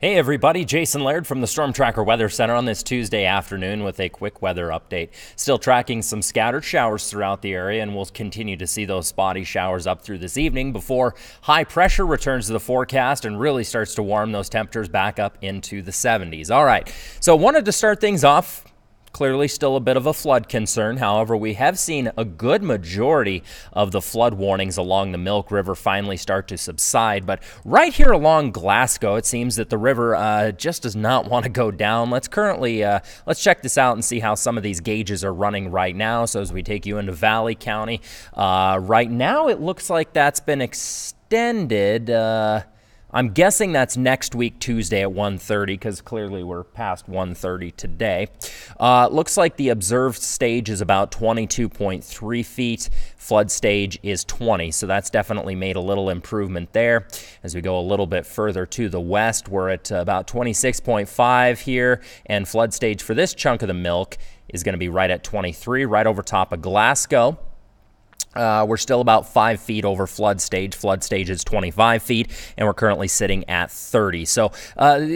Hey everybody, Jason Laird from the Storm Tracker Weather Center on this Tuesday afternoon with a quick weather update. Still tracking some scattered showers throughout the area, and we'll continue to see those spotty showers up through this evening before high pressure returns to the forecast and really starts to warm those temperatures back up into the 70s. All right, so wanted to start things off. Clearly still a bit of a flood concern. However, we have seen a good majority of the flood warnings along the Milk River finally start to subside. But right here along Glasgow, it seems that the river just does not want to go down. Let's check this out and see how some of these gauges are running right now. So as we take you into Valley County, right now it looks like that's been extended. I'm guessing that's next week, Tuesday at 1:30, because clearly we're past 1:30 today. Looks like the observed stage is about 22.3 feet. Flood stage is 20, so that's definitely made a little improvement there. As we go a little bit further to the west, we're at about 26.5 here, and flood stage for this chunk of the Milk is going to be right at 23, right over top of Glasgow. We're still about 5 feet over flood stage. Flood stage is 25 feet, and we're currently sitting at 30. So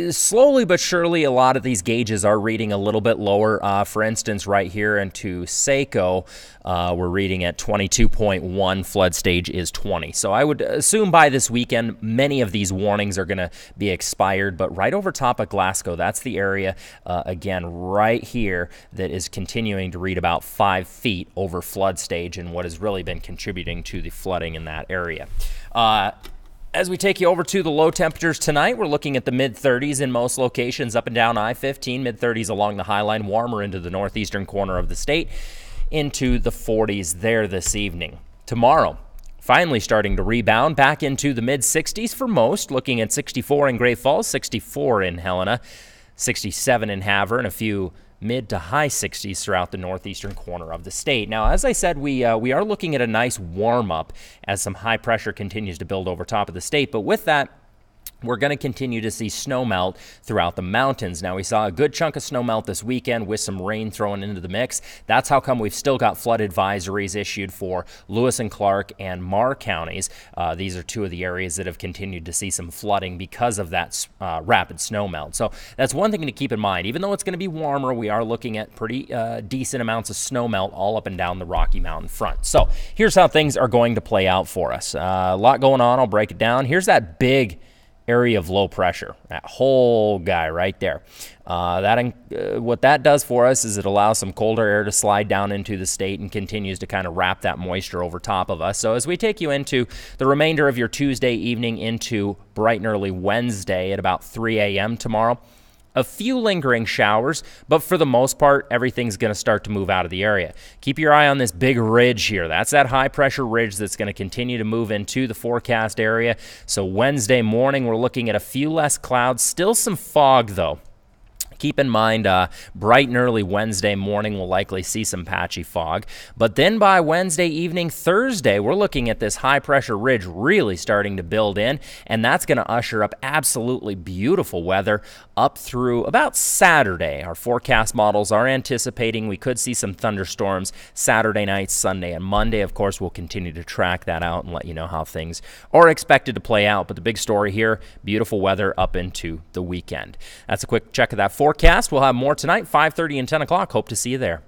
slowly but surely, a lot of these gauges are reading a little bit lower. For instance, right here into Saco, we're reading at 22.1. Flood stage is 20. So I would assume by this weekend, many of these warnings are going to be expired. But right over top of Glasgow, that's the area, again, right here, that is continuing to read about 5 feet over flood stage, and what has really been contributing to the flooding in that area. As we take you over to the low temperatures tonight, we're looking at the mid-30s in most locations up and down I-15, mid-30s along the High Line, warmer into the northeastern corner of the state, into the 40s there this evening. Tomorrow, finally starting to rebound back into the mid-60s for most, looking at 64 in Great Falls, 64 in Helena, 67 in Havre, and a few mid to high 60s throughout the northeastern corner of the state. Now, as I said, we are looking at a nice warm-up as some high pressure continues to build over top of the state. But with that, we're going to continue to see snow melt throughout the mountains. Now, we saw a good chunk of snow melt this weekend with some rain thrown into the mix. That's how come we've still got flood advisories issued for Lewis and Clark and Marr counties. These are two of the areas that have continued to see some flooding because of that rapid snow melt. So that's one thing to keep in mind. Even though it's going to be warmer, we are looking at pretty decent amounts of snow melt all up and down the Rocky Mountain front. So here's how things are going to play out for us. A lot going on. I'll break it down. Here's that big area of low pressure, that whole guy right there. What that does for us is it allows some colder air to slide down into the state and continues to kind of wrap that moisture over top of us. So as we take you into the remainder of your Tuesday evening into bright and early Wednesday at about 3 a.m. tomorrow, a few lingering showers, but for the most part, everything's going to start to move out of the area. Keep your eye on this big ridge here. That's that high-pressure ridge that's going to continue to move into the forecast area. So Wednesday morning, we're looking at a few less clouds. Still some fog, though. Keep in mind, bright and early Wednesday morning, we'll likely see some patchy fog. But then by Wednesday evening, Thursday, we're looking at this high-pressure ridge really starting to build in, and that's going to usher up absolutely beautiful weather up through about Saturday. Our forecast models are anticipating we could see some thunderstorms Saturday night, Sunday, and Monday. Of course, we'll continue to track that out and let you know how things are expected to play out. But the big story here, beautiful weather up into the weekend. That's a quick check of that forecast. We'll have more tonight, 5:30 and 10 o'clock. Hope to see you there.